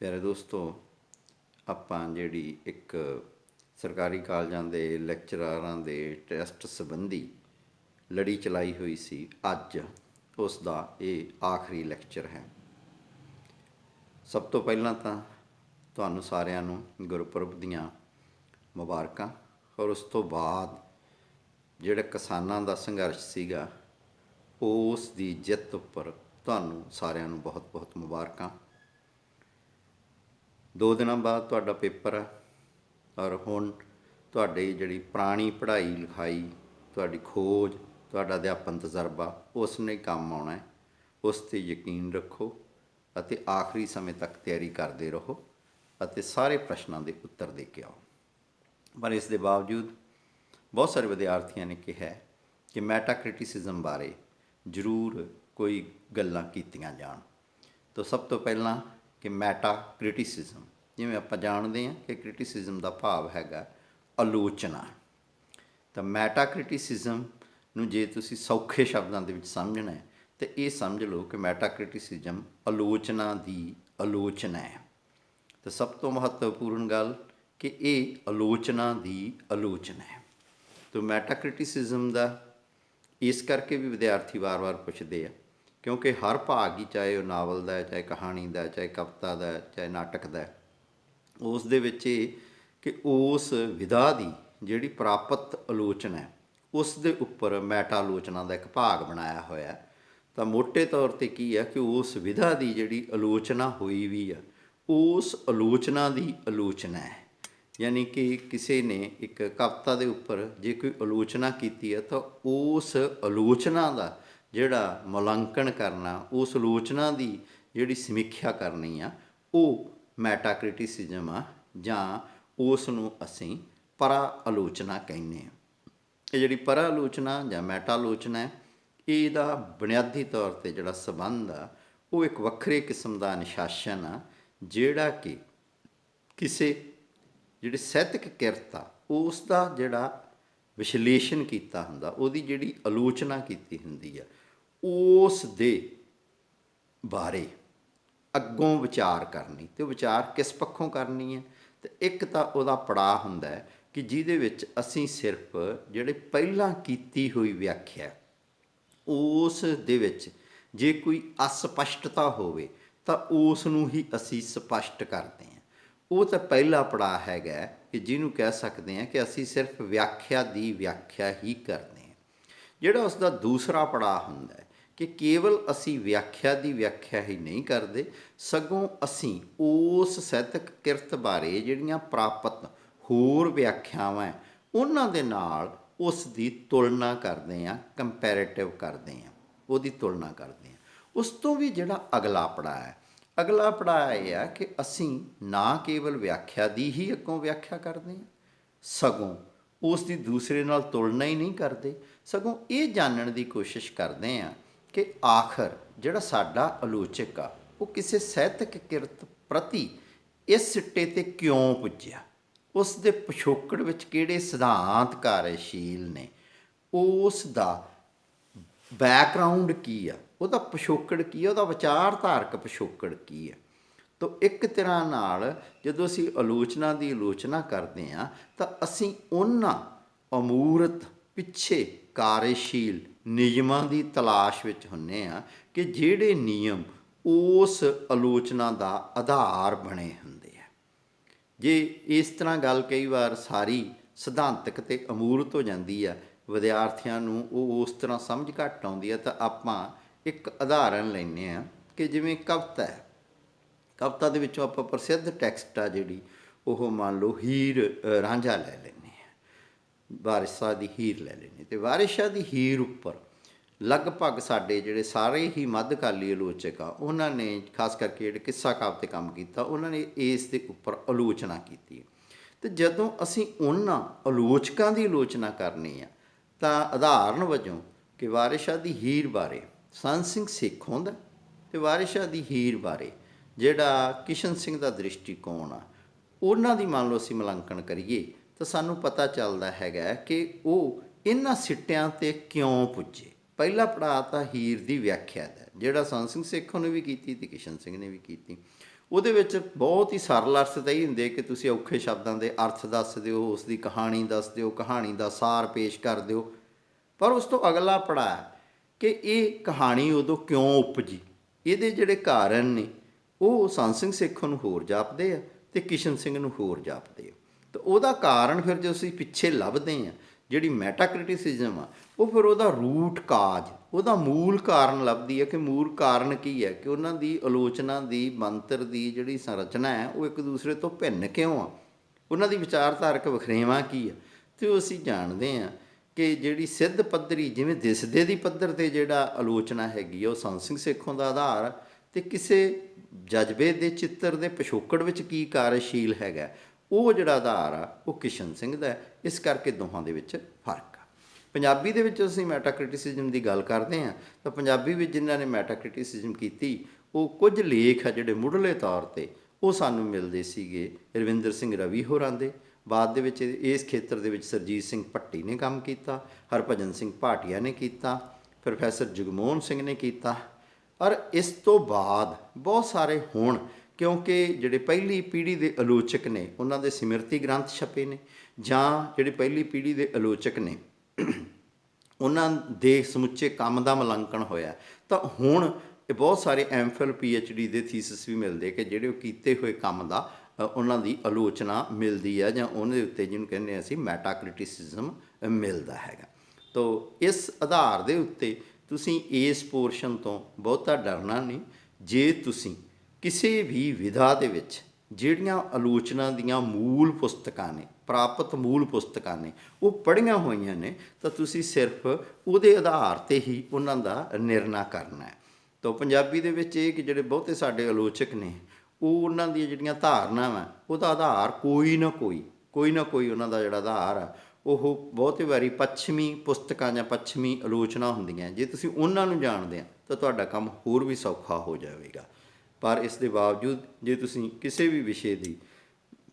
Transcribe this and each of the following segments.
ਪਿਆਰੇ ਦੋਸਤੋ, ਆਪਾਂ ਜਿਹੜੀ ਇੱਕ ਸਰਕਾਰੀ ਕਾਲਜਾਂ ਦੇ ਲੈਕਚਰਾਰਾਂ ਦੇ ਟੈਸਟ ਸੰਬੰਧੀ ਲੜੀ ਚਲਾਈ ਹੋਈ ਸੀ, ਅੱਜ ਉਸ ਦਾ ਇਹ ਆਖਰੀ ਲੈਕਚਰ ਹੈ। ਸਭ ਤੋਂ ਪਹਿਲਾਂ ਤਾਂ ਤੁਹਾਨੂੰ ਸਾਰਿਆਂ ਨੂੰ ਗੁਰਪੁਰਬ ਦੀਆਂ ਮੁਬਾਰਕਾਂ। ਔਰ ਉਸ ਤੋਂ ਬਾਅਦ ਜਿਹੜਾ ਕਿਸਾਨਾਂ ਦਾ ਸੰਘਰਸ਼ ਸੀਗਾ, ਉਸ ਦੀ ਜਿੱਤ ਉੱਪਰ ਤੁਹਾਨੂੰ ਸਾਰਿਆਂ ਨੂੰ ਬਹੁਤ ਬਹੁਤ ਮੁਬਾਰਕਾਂ। 2 ਦਿਨਾਂ ਬਾਅਦ ਤੁਹਾਡਾ ਪੇਪਰ ਹੈ ਔਰ ਹੁਣ ਤੁਹਾਡੀ ਜਿਹੜੀ ਪੁਰਾਣੀ ਪੜ੍ਹਾਈ ਲਿਖਾਈ, ਤੁਹਾਡੀ ਖੋਜ, ਤੁਹਾਡਾ ਅਧਿਆਪਨ ਤਜਰਬਾ ਉਸ ਨੇ ਕੰਮ ਆਉਣਾ ਹੈ। ਉਸ 'ਤੇ ਯਕੀਨ ਰੱਖੋ ਅਤੇ ਆਖਰੀ ਸਮੇਂ ਤੱਕ ਤਿਆਰੀ ਕਰਦੇ ਰਹੋ ਅਤੇ ਸਾਰੇ ਪ੍ਰਸ਼ਨਾਂ ਦੇ ਉੱਤਰ ਦੇ ਕੇ ਆਓ। ਪਰ ਇਸ ਦੇ ਬਾਵਜੂਦ ਬਹੁਤ ਸਾਰੇ ਵਿਦਿਆਰਥੀਆਂ ਨੇ ਕਿਹਾ ਕਿ ਮੈਟਾ ਕ੍ਰਿਟਿਸਿਜ਼ਮ ਬਾਰੇ ਜ਼ਰੂਰ ਕੋਈ ਗੱਲਾਂ ਕੀਤੀਆਂ ਜਾਣ। ਤਾਂ ਸਭ ਤੋਂ ਪਹਿਲਾਂ ਕਿ ਮੈਟਾ ਕ੍ਰਿਟਿਸਿਜ਼ਮ, ਜਿਵੇਂ ਆਪਾਂ ਜਾਣਦੇ ਹਾਂ ਕਿ ਕ੍ਰਿਟਿਸਿਜ਼ਮ ਦਾ ਭਾਵ ਹੈਗਾ ਆਲੋਚਨਾ। ਤਾਂ ਮੈਟਾ ਕ੍ਰਿਟਿਸਿਜ਼ਮ ਨੂੰ ਜੇ ਤੁਸੀਂ ਸੌਖੇ ਸ਼ਬਦਾਂ ਦੇ ਵਿੱਚ ਸਮਝਣਾ ਹੈ ਤਾਂ ਇਹ ਸਮਝ ਲਓ ਕਿ ਮੈਟਾ ਕ੍ਰਿਟਿਸਿਜ਼ਮ ਆਲੋਚਨਾ ਦੀ ਆਲੋਚਨਾ ਹੈ। ਤਾਂ ਸਭ ਤੋਂ ਮਹੱਤਵਪੂਰਨ ਗੱਲ ਕਿ ਇਹ ਆਲੋਚਨਾ ਦੀ ਆਲੋਚਨਾ ਹੈ। ਤਾਂ ਮੈਟਾ ਕ੍ਰਿਟਿਸਿਜ਼ਮ ਦਾ ਇਸ ਕਰਕੇ ਵੀ ਵਿਦਿਆਰਥੀ ਵਾਰ-ਵਾਰ ਪੁੱਛਦੇ ਆ ਕਿਉਂਕਿ ਹਰ ਭਾਗ ਹੀ, ਚਾਹੇ ਉਹ ਨਾਵਲ ਦਾ, ਚਾਹੇ ਕਹਾਣੀ ਦਾ, ਚਾਹੇ ਕਵਿਤਾ ਦਾ, ਚਾਹੇ ਨਾਟਕ ਦਾ, ਉਸ ਦੇ ਵਿੱਚ ਇਹ ਕਿ ਉਸ ਵਿਧਾ ਦੀ ਜਿਹੜੀ ਪ੍ਰਾਪਤ ਆਲੋਚਨਾ ਹੈ ਉਸ ਦੇ ਉੱਪਰ ਮੈਟਾ ਆਲੋਚਨਾ ਦਾ ਇੱਕ ਭਾਗ ਬਣਾਇਆ ਹੋਇਆ। ਤਾਂ ਮੋਟੇ ਤੌਰ 'ਤੇ ਕੀ ਹੈ ਕਿ ਉਸ ਵਿਧਾ ਦੀ ਜਿਹੜੀ ਆਲੋਚਨਾ ਹੋਈ ਵੀ ਆ, ਉਸ ਆਲੋਚਨਾ ਦੀ ਆਲੋਚਨਾ ਹੈ। ਯਾਨੀ ਕਿ ਕਿਸੇ ਨੇ ਇੱਕ ਕਵਿਤਾ ਦੇ ਉੱਪਰ ਜੇ ਕੋਈ ਆਲੋਚਨਾ ਕੀਤੀ ਹੈ ਤਾਂ ਉਸ ਆਲੋਚਨਾ ਦਾ ਜਿਹੜਾ ਮੁਲਾਂਕਣ ਕਰਨਾ, ਉਸ ਆਲੋਚਨਾ ਦੀ ਜਿਹੜੀ ਸਮੀਖਿਆ ਕਰਨੀ ਆ, ਉਹ ਮੈਟਾ ਕ੍ਰਿਟਿਸਿਜ਼ਮ ਆ, ਜਾਂ ਉਸ ਨੂੰ ਅਸੀਂ ਪਰਾ ਆਲੋਚਨਾ ਕਹਿੰਦੇ ਹਾਂ। ਇਹ ਜਿਹੜੀ ਪਰਾ ਆਲੋਚਨਾ ਜਾਂ ਮੈਟਾ ਆਲੋਚਨਾ ਹੈ, ਇਹਦਾ ਬੁਨਿਆਦੀ ਤੌਰ 'ਤੇ ਜਿਹੜਾ ਸੰਬੰਧ ਆ ਉਹ ਇੱਕ ਵੱਖਰੇ ਕਿਸਮ ਦਾ ਅਨੁਸ਼ਾਸਨ ਆ, ਜਿਹੜਾ ਕਿ ਕਿਸੇ ਜਿਹੜੀ ਸਾਹਿਤਕ ਕਿਰਤ ਆ ਉਸ ਦਾ ਜਿਹੜਾ ਵਿਸ਼ਲੇਸ਼ਣ ਕੀਤਾ ਹੁੰਦਾ, ਉਹਦੀ ਜਿਹੜੀ ਆਲੋਚਨਾ ਕੀਤੀ ਹੁੰਦੀ ਆ, ਉਸ ਦੇ ਬਾਰੇ ਅੱਗੋਂ ਵਿਚਾਰ ਕਰਨੀ। ਅਤੇ ਵਿਚਾਰ ਕਿਸ ਪੱਖੋਂ ਕਰਨੀ ਹੈ? ਅਤੇ ਇੱਕ ਤਾਂ ਉਹਦਾ ਪੜਾਅ ਹੁੰਦਾ ਹੈ ਕਿ ਜਿਹਦੇ ਵਿੱਚ ਅਸੀਂ ਸਿਰਫ ਜਿਹੜੇ ਪਹਿਲਾਂ ਕੀਤੀ ਹੋਈ ਵਿਆਖਿਆ, ਉਸ ਦੇ ਵਿੱਚ ਜੇ ਕੋਈ ਅਸਪਸ਼ਟਤਾ ਹੋਵੇ ਤਾਂ ਉਸ ਨੂੰ ਹੀ ਅਸੀਂ ਸਪਸ਼ਟ ਕਰਦੇ ਹਾਂ। ਉਹ ਤਾਂ ਪਹਿਲਾ ਪੜਾਅ ਹੈਗਾ ਕਿ ਜਿਹਨੂੰ ਕਹਿ ਸਕਦੇ ਹਾਂ ਕਿ ਅਸੀਂ ਸਿਰਫ ਵਿਆਖਿਆ ਦੀ ਵਿਆਖਿਆ ਹੀ ਕਰਦੇ ਹਾਂ। ਜਿਹੜਾ ਉਸ ਦਾ ਦੂਸਰਾ ਪੜਾਅ ਹੁੰਦਾ ਹੈ ਕਿ ਕੇਵਲ ਅਸੀਂ ਵਿਆਖਿਆ ਦੀ ਵਿਆਖਿਆ ਹੀ ਨਹੀਂ ਕਰਦੇ, ਸਗੋਂ ਅਸੀਂ ਉਸ ਸਾਹਿਤਕ ਕਿਰਤ ਬਾਰੇ ਜਿਹੜੀਆਂ ਪ੍ਰਾਪਤ ਹੋਰ ਵਿਆਖਿਆਵਾਂ ਉਹਨਾਂ ਦੇ ਨਾਲ ਉਸ ਦੀ ਤੁਲਨਾ ਕਰਦੇ ਹਾਂ, ਕੰਪੈਰੇਟਿਵ ਕਰਦੇ ਹਾਂ, ਉਹਦੀ ਤੁਲਨਾ ਕਰਦੇ ਹਾਂ। ਉਸ ਤੋਂ ਵੀ ਜਿਹੜਾ ਅਗਲਾ ਪੜਾਅ ਹੈ, ਅਗਲਾ ਪੜਾਅ ਇਹ ਆ ਕਿ ਅਸੀਂ ਨਾ ਕੇਵਲ ਵਿਆਖਿਆ ਦੀ ਹੀ ਅੱਗੋਂ ਵਿਆਖਿਆ ਕਰਦੇ ਹਾਂ, ਸਗੋਂ ਉਸ ਦੀ ਦੂਸਰੇ ਨਾਲ ਤੁਲਨਾ ਹੀ ਨਹੀਂ ਕਰਦੇ, ਸਗੋਂ ਇਹ ਜਾਣਨ ਦੀ ਕੋਸ਼ਿਸ਼ ਕਰਦੇ ਹਾਂ ਕਿ ਆਖਰ ਜਿਹੜਾ ਸਾਡਾ ਆਲੋਚਕ ਆ ਉਹ ਕਿਸੇ ਸਾਹਿਤਕ ਕਿਰਤ ਪ੍ਰਤੀ ਇਸ ਸਿੱਟੇ 'ਤੇ ਕਿਉਂ ਪੁੱਜਿਆ, ਉਸ ਦੇ ਪਿਛੋਕੜ ਵਿੱਚ ਕਿਹੜੇ ਸਿਧਾਂਤ ਕਾਰਜਸ਼ੀਲ ਨੇ, ਉਸ ਦਾ ਬੈਕਗਰਾਊਂਡ ਕੀ ਆ, ਉਹਦਾ ਪਿਛੋਕੜ ਕੀ ਆ, ਉਹਦਾ ਵਿਚਾਰਧਾਰਕ ਪਿਛੋਕੜ ਕੀ ਹੈ। ਤਾਂ ਇੱਕ ਤਰ੍ਹਾਂ ਨਾਲ ਜਦੋਂ ਅਸੀਂ ਆਲੋਚਨਾ ਦੀ ਆਲੋਚਨਾ ਕਰਦੇ ਹਾਂ ਤਾਂ ਅਸੀਂ ਉਹਨਾਂ ਅਮੂਰਤ ਪਿੱਛੇ ਕਾਰਜਸ਼ੀਲ ਨਿਯਮਾਂ ਦੀ ਤਲਾਸ਼ ਵਿੱਚ ਹੁੰਦੇ ਹਾਂ ਕਿ ਜਿਹੜੇ ਨਿਯਮ ਉਸ ਆਲੋਚਨਾ ਦਾ ਆਧਾਰ ਬਣੇ ਹੁੰਦੇ ਆ। ਜੇ ਇਸ ਤਰ੍ਹਾਂ ਗੱਲ ਕਈ ਵਾਰ ਸਾਰੀ ਸਿਧਾਂਤਕ ਅਤੇ ਅਮੂਰਤ ਹੋ ਜਾਂਦੀ ਆ, ਵਿਦਿਆਰਥੀਆਂ ਨੂੰ ਉਹ ਉਸ ਤਰ੍ਹਾਂ ਸਮਝ ਘੱਟ ਆਉਂਦੀ ਆ, ਤਾਂ ਆਪਾਂ ਇੱਕ ਉਦਾਹਰਨ ਲੈਂਦੇ ਹਾਂ ਕਿ ਜਿਵੇਂ ਕਵਿਤਾ ਹੈ। ਕਵਿਤਾ ਦੇ ਵਿੱਚੋਂ ਆਪਾਂ ਪ੍ਰਸਿੱਧ ਟੈਕਸਟ ਆ ਜਿਹੜੀ, ਉਹ ਮੰਨ ਲਓ ਹੀਰ ਰਾਂਝਾ ਲੈ ਲੈਂਦੇ ਹਾਂ, ਵਾਰਿਸ ਸ਼ਾਹ ਦੀ ਹੀਰ ਲੈ ਲੈਂਦੇ। ਅਤੇ ਵਾਰਿਸ ਸ਼ਾਹ ਦੀ ਹੀਰ ਉੱਪਰ ਲਗਭਗ ਸਾਡੇ ਜਿਹੜੇ ਸਾਰੇ ਹੀ ਮੱਧਕਾਲੀ ਆਲੋਚਕ ਆ, ਉਹਨਾਂ ਨੇ ਖਾਸ ਕਰਕੇ ਜਿਹੜੇ ਕਿੱਸਾ ਕਾਵਿ 'ਤੇ ਕੰਮ ਕੀਤਾ, ਉਹਨਾਂ ਨੇ ਇਸ ਦੇ ਉੱਪਰ ਆਲੋਚਨਾ ਕੀਤੀ। ਅਤੇ ਜਦੋਂ ਅਸੀਂ ਉਹਨਾਂ ਆਲੋਚਕਾਂ ਦੀ ਆਲੋਚਨਾ ਕਰਨੀ ਆ ਤਾਂ ਉਦਾਹਰਨ ਵਜੋਂ ਕਿ ਵਾਰਿਸ ਸ਼ਾਹ ਦੀ ਹੀਰ ਬਾਰੇ ਸੰਤ ਸਿੰਘ ਸੇਖੋਂ ਦਾ ਅਤੇ ਵਾਰਿਸ ਸ਼ਾਹ ਦੀ ਹੀਰ ਬਾਰੇ ਜਿਹੜਾ ਕਿਸ਼ਨ ਸਿੰਘ ਦਾ ਦ੍ਰਿਸ਼ਟੀਕੋਣ ਆ, ਉਹਨਾਂ ਦੀ ਮੰਨ ਲਓ ਅਸੀਂ ਮੁਲਾਂਕਣ ਕਰੀਏ ਤਾਂ ਸਾਨੂੰ ਪਤਾ ਚੱਲਦਾ ਹੈਗਾ ਕਿ ਉਹ ਇਹਨਾਂ ਸਿੱਟਿਆਂ 'ਤੇ ਕਿਉਂ ਪੁੱਜੇ। ਪਹਿਲਾ ਪੜਾਅ ਤਾਂ ਹੀਰ ਦੀ ਵਿਆਖਿਆ ਦਾ, ਜਿਹੜਾ ਸੰਤ ਸਿੰਘ ਸੇਖੋਂ ਨੇ ਵੀ ਕੀਤੀ ਅਤੇ ਕਿਸ਼ਨ ਸਿੰਘ ਨੇ ਵੀ ਕੀਤੀ। ਉਹਦੇ ਵਿੱਚ ਬਹੁਤ ਹੀ ਸਰਲ ਅਰਥ ਤਾਂ ਹੀ ਹੁੰਦੇ ਕਿ ਤੁਸੀਂ ਔਖੇ ਸ਼ਬਦਾਂ ਦੇ ਅਰਥ ਦੱਸ ਦਿਓ, ਉਸ ਦੀ ਕਹਾਣੀ ਦੱਸ ਦਿਓ, ਕਹਾਣੀ ਦਾ ਸਾਰ ਪੇਸ਼ ਕਰ ਦਿਓ। ਪਰ ਉਸ ਤੋਂ ਅਗਲਾ ਪੜਾਅ ਕਿ ਇਹ ਕਹਾਣੀ ਉਦੋਂ ਕਿਉਂ ਉਪਜੀ, ਇਹਦੇ ਜਿਹੜੇ ਕਾਰਨ ਨੇ ਉਹ ਸੰਤ ਸਿੰਘ ਸੇਖੋਂ ਨੂੰ ਹੋਰ ਜਾਪਦੇ ਆ ਅਤੇ ਕਿਸ਼ਨ ਸਿੰਘ ਨੂੰ ਹੋਰ ਜਾਪਦੇ ਆ। ਤਾਂ ਉਹਦਾ ਕਾਰਨ ਫਿਰ ਜੇ ਅਸੀਂ ਪਿੱਛੇ ਲੱਭਦੇ ਹਾਂ, ਜਿਹੜੀ ਮੈਟਾ ਕ੍ਰਿਟਿਸਿਜ਼ਮ ਆ ਉਹ ਫਿਰ ਉਹਦਾ ਰੂਟ ਕਾਜ, ਉਹਦਾ ਮੂਲ ਕਾਰਨ ਲੱਭਦੀ ਹੈ ਕਿ ਮੂਲ ਕਾਰਨ ਕੀ ਹੈ, ਕਿ ਉਹਨਾਂ ਦੀ ਆਲੋਚਨਾ ਦੀ ਮੰਤਰ ਦੀ ਜਿਹੜੀ ਸੰਰਚਨਾ ਹੈ ਉਹ ਇੱਕ ਦੂਸਰੇ ਤੋਂ ਭਿੰਨ ਕਿਉਂ ਆ, ਉਹਨਾਂ ਦੀ ਵਿਚਾਰਧਾਰਕ ਵਖਰੇਵਾਂ ਕੀ ਆ। ਅਤੇ ਉਹ ਅਸੀਂ ਜਾਣਦੇ ਹਾਂ ਕਿ ਜਿਹੜੀ ਸਿੱਧ ਪੱਧਰੀ ਜਿਵੇਂ ਦਿਸਦੇ ਦੀ ਪੱਧਰ 'ਤੇ ਜਿਹੜਾ ਆਲੋਚਨਾ ਹੈਗੀ ਆ ਉਹ ਸੰਤ ਸਿੰਘ ਸੇਖੋਂ ਦਾ ਆਧਾਰ, ਅਤੇ ਕਿਸੇ ਜਜ਼ਬੇ ਦੇ ਚਿੱਤਰ ਦੇ ਪਿਛੋਕੜ ਵਿੱਚ ਕੀ ਕਾਰਜਸ਼ੀਲ ਹੈਗਾ ਉਹ ਜਿਹੜਾ ਆਧਾਰ ਆ ਉਹ ਕਿਸ਼ਨ ਸਿੰਘ ਦਾ। ਇਸ ਕਰਕੇ ਦੋਹਾਂ ਦੇ ਵਿੱਚ ਫਰਕ ਆ। ਪੰਜਾਬੀ ਦੇ ਵਿੱਚ ਅਸੀਂ ਮੈਟਾ ਕ੍ਰਿਟਿਸਿਜ਼ਮ ਦੀ ਗੱਲ ਕਰਦੇ ਹਾਂ ਤਾਂ ਪੰਜਾਬੀ ਵਿੱਚ ਜਿਨ੍ਹਾਂ ਨੇ ਮੈਟਾ ਕ੍ਰਿਟਿਸਿਜ਼ਮ ਕੀਤੀ ਉਹ ਕੁਝ ਲੇਖ ਆ ਜਿਹੜੇ ਮੁੱਢਲੇ ਤੌਰ 'ਤੇ ਉਹ ਸਾਨੂੰ ਮਿਲਦੇ ਸੀਗੇ ਰਵਿੰਦਰ ਸਿੰਘ ਰਵੀ ਹੋਰਾਂ ਦੇ। ਬਾਅਦ ਦੇ ਵਿੱਚ ਇਸ ਖੇਤਰ ਦੇ ਵਿੱਚ ਸਰਜੀਤ ਸਿੰਘ ਭੱਟੀ ਨੇ ਕੰਮ ਕੀਤਾ, ਹਰਭਜਨ ਸਿੰਘ ਭਾਟੀਆ ਨੇ ਕੀਤਾ, ਪ੍ਰੋਫੈਸਰ ਜਗਮੋਹਨ ਸਿੰਘ ਨੇ ਕੀਤਾ। ਔਰ ਇਸ ਤੋਂ ਬਾਅਦ ਬਹੁਤ ਸਾਰੇ ਹੁਣ, ਕਿਉਂਕਿ ਜਿਹੜੇ ਪਹਿਲੀ ਪੀੜ੍ਹੀ ਦੇ ਆਲੋਚਕ ਨੇ ਉਹਨਾਂ ਦੇ ਸਿਮਰਤੀ ਗ੍ਰੰਥ ਛਪੇ ਨੇ, ਜਾਂ ਜਿਹੜੇ ਪਹਿਲੀ ਪੀੜ੍ਹੀ ਦੇ ਆਲੋਚਕ ਨੇ ਉਹਨਾਂ ਦੇ ਸਮੁੱਚੇ ਕੰਮ ਦਾ ਮੁਲਾਂਕਣ ਹੋਇਆ, ਤਾਂ ਹੁਣ ਇਹ ਬਹੁਤ ਸਾਰੇ ਐਮਫਿਲ PhD ਦੇ ਥੀਸਿਸ ਵੀ ਮਿਲਦੇ ਕਿ ਜਿਹੜੇ ਉਹ ਕੀਤੇ ਹੋਏ ਕੰਮ ਦਾ ਉਹਨਾਂ ਦੀ ਆਲੋਚਨਾ ਮਿਲਦੀ ਹੈ, ਜਾਂ ਉਹਦੇ ਉੱਤੇ ਜਿਹਨੂੰ ਕਹਿੰਦੇ ਅਸੀਂ ਮੈਟਾ ਕ੍ਰਿਟਿਸਿਜ਼ਮ ਮਿਲਦਾ ਹੈਗਾ। ਤੋ ਇਸ ਆਧਾਰ ਦੇ ਉੱਤੇ ਤੁਸੀਂ ਇਸ ਪੋਰਸ਼ਨ ਤੋਂ ਬਹੁਤਾ ਡਰਨਾ ਨਹੀਂ। ਜੇ ਤੁਸੀਂ ਕਿਸੇ ਵੀ ਵਿਧਾ ਦੇ ਵਿੱਚ ਜਿਹੜੀਆਂ ਆਲੋਚਨਾ ਦੀਆਂ ਮੂਲ ਪੁਸਤਕਾਂ ਨੇ, ਪ੍ਰਾਪਤ ਮੂਲ ਪੁਸਤਕਾਂ ਨੇ, ਉਹ ਪੜ੍ਹੀਆਂ ਹੋਈਆਂ ਨੇ, ਤਾਂ ਤੁਸੀਂ ਸਿਰਫ ਉਹਦੇ ਆਧਾਰ 'ਤੇ ਹੀ ਉਹਨਾਂ ਦਾ ਨਿਰਣਾ ਕਰਨਾ ਹੈ। ਤਾਂ ਪੰਜਾਬੀ ਦੇ ਵਿੱਚ ਇਹ ਕਿ ਜਿਹੜੇ ਬਹੁਤੇ ਸਾਡੇ ਆਲੋਚਕ ਨੇ ਉਹ ਉਹਨਾਂ ਦੀਆਂ ਜਿਹੜੀਆਂ ਧਾਰਨਾਵਾਂ ਉਹਦਾ ਆਧਾਰ ਕੋਈ ਨਾ ਕੋਈ ਉਹਨਾਂ ਦਾ ਜਿਹੜਾ ਆਧਾਰ ਆ ਉਹ ਬਹੁਤੇ ਵਾਰੀ ਪੱਛਮੀ ਪੁਸਤਕਾਂ ਜਾਂ ਪੱਛਮੀ ਆਲੋਚਨਾ ਹੁੰਦੀਆਂ। ਜੇ ਤੁਸੀਂ ਉਹਨਾਂ ਨੂੰ ਜਾਣਦੇ ਆ ਤਾਂ ਤੁਹਾਡਾ ਕੰਮ ਹੋਰ ਵੀ ਸੌਖਾ ਹੋ ਜਾਵੇਗਾ। ਪਰ ਇਸ ਦੇ ਬਾਵਜੂਦ ਜੇ ਤੁਸੀਂ ਕਿਸੇ ਵੀ ਵਿਸ਼ੇ ਦੀ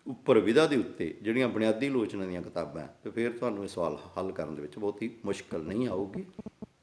ਉੱਪਰ ਵਿਧਾ ਦੇ ਉੱਤੇ ਜਿਹੜੀਆਂ ਬੁਨਿਆਦੀ ਆਲੋਚਨਾ ਦੀਆਂ ਕਿਤਾਬਾਂ, ਤਾਂ ਫਿਰ ਤੁਹਾਨੂੰ ਇਹ ਸਵਾਲ ਹੱਲ ਕਰਨ ਦੇ ਵਿੱਚ ਬਹੁਤੀ ਮੁਸ਼ਕਲ ਨਹੀਂ ਆਊਗੀ।